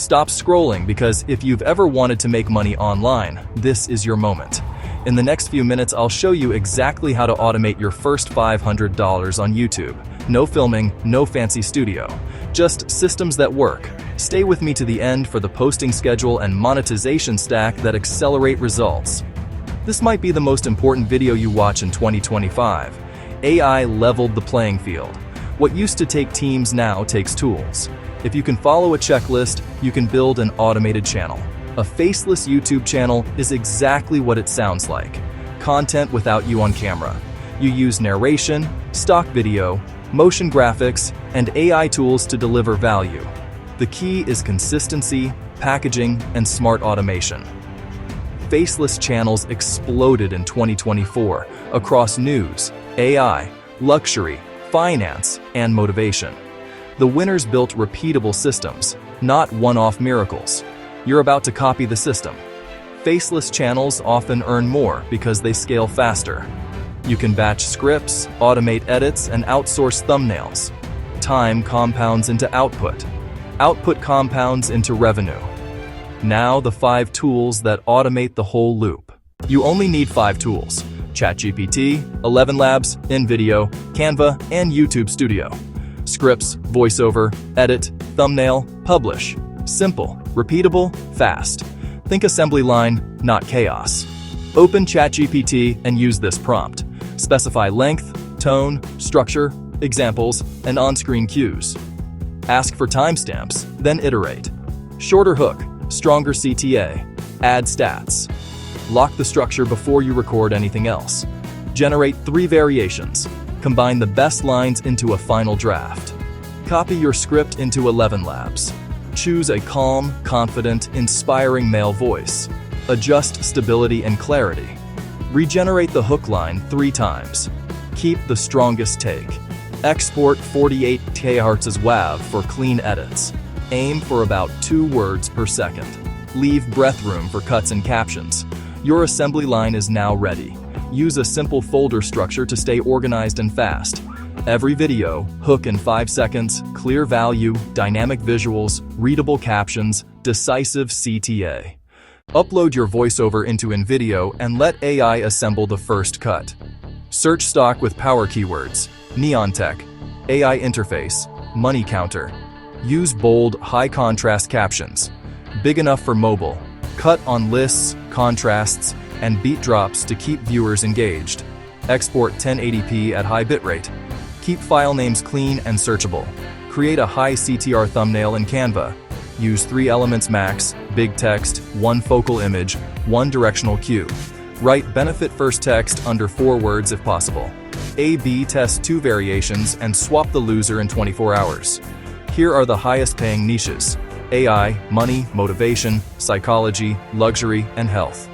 Stop scrolling, because if you've ever wanted to make money online, this is your moment. In the next few minutes, I'll show you exactly how to automate your first $500 on YouTube. No filming, no fancy studio, just systems that work. Stay with me to the end for the posting schedule and monetization stack that accelerate results. This might be the most important video you watch in 2025. AI leveled the playing field. What used to take teams now takes tools. If you can follow a checklist, you can build an automated channel. A faceless YouTube channel is exactly what it sounds like. Content without you on camera. You use narration, stock video, motion graphics, and AI tools to deliver value. The key is consistency, packaging, and smart automation. Faceless channels exploded in 2024 across news, AI, luxury, finance, and motivation. The winners built repeatable systems, not one-off miracles. You're about to copy the system. Faceless channels often earn more because they scale faster. You can batch scripts, automate edits, and outsource thumbnails. Time compounds into output. Output compounds into revenue. Now the 5 tools that automate the whole loop. You only need 5 tools: ChatGPT, ElevenLabs, InVideo, Canva, and YouTube Studio. Scripts, voiceover, edit, thumbnail, publish. Simple, repeatable, fast. Think assembly line, not chaos. Open ChatGPT and use this prompt. Specify length, tone, structure, examples, and on-screen cues. Ask for timestamps, then iterate. Shorter hook, stronger CTA. Add stats. Lock the structure before you record anything else. Generate 3 variations. Combine the best lines into a final draft. Copy your script into ElevenLabs. Choose a calm, confident, inspiring male voice. Adjust stability and clarity. Regenerate the hook line 3 times. Keep the strongest take. Export 48 kHz WAV for clean edits. Aim for about 2 words per second. Leave breath room for cuts and captions. Your assembly line is now ready. Use a simple folder structure to stay organized and fast. Every video, hook in 5 seconds, clear value, dynamic visuals, readable captions, decisive CTA. Upload your voiceover into InVideo and let AI assemble the first cut. Search stock with power keywords: neon tech, AI interface, money counter. Use bold, high-contrast captions. Big enough for mobile. Cut on lists, contrasts, and beat drops to keep viewers engaged. Export 1080p at high bitrate. Keep file names clean and searchable. Create a high CTR thumbnail in Canva. Use 3 elements max, big text, 1 focal image, 1 directional cue. Write benefit first text under 4 words if possible. A/B test 2 variations and swap the loser in 24 hours. Here are the highest paying niches: AI, money, motivation, psychology, luxury, and health.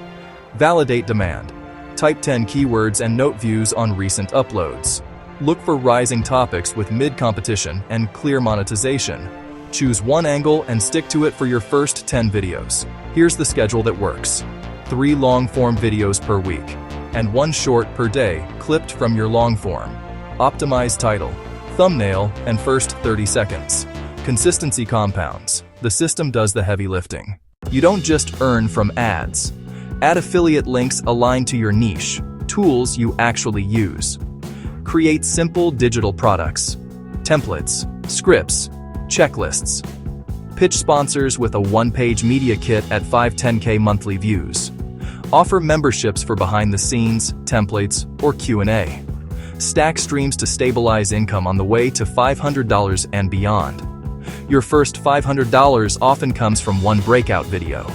Validate demand. Type 10 keywords and note views on recent uploads. Look for rising topics with mid-competition and clear monetization. Choose one angle and stick to it for your first 10 videos. Here's the schedule that works: 3 long-form videos per week, and 1 short per day, clipped from your long-form. Optimize title, thumbnail, and first 30 seconds. Consistency compounds. The system does the heavy lifting. You don't just earn from ads. Add affiliate links aligned to your niche, tools you actually use. Create simple digital products, templates, scripts, checklists. Pitch sponsors with a 1-page media kit at 5-10K monthly views. Offer memberships for behind-the-scenes, templates, or Q&A. Stack streams to stabilize income on the way to $500 and beyond. Your first $500 often comes from 1 breakout video.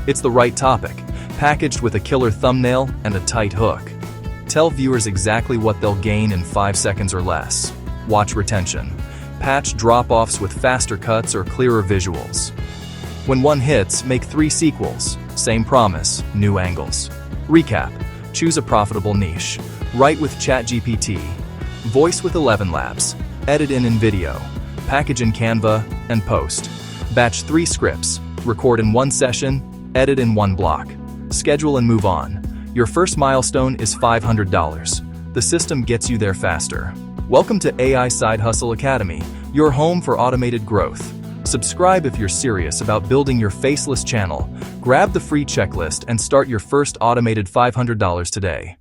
It's the right topic, packaged with a killer thumbnail and a tight hook. Tell viewers exactly what they'll gain in 5 seconds or less. Watch retention. Patch drop-offs with faster cuts or clearer visuals. When 1 hits, make 3 sequels. Same promise, new angles. Recap. Choose a profitable niche. Write with ChatGPT. Voice with ElevenLabs. Edit in InVideo. Package in Canva, and post. Batch 3 scripts. Record in 1 session, edit in 1 block. Schedule and move on. Your first milestone is $500. The system gets you there faster. Welcome to AI Side Hustle Academy, your home for automated growth. Subscribe if you're serious about building your faceless channel. Grab the free checklist and start your first automated $500 today.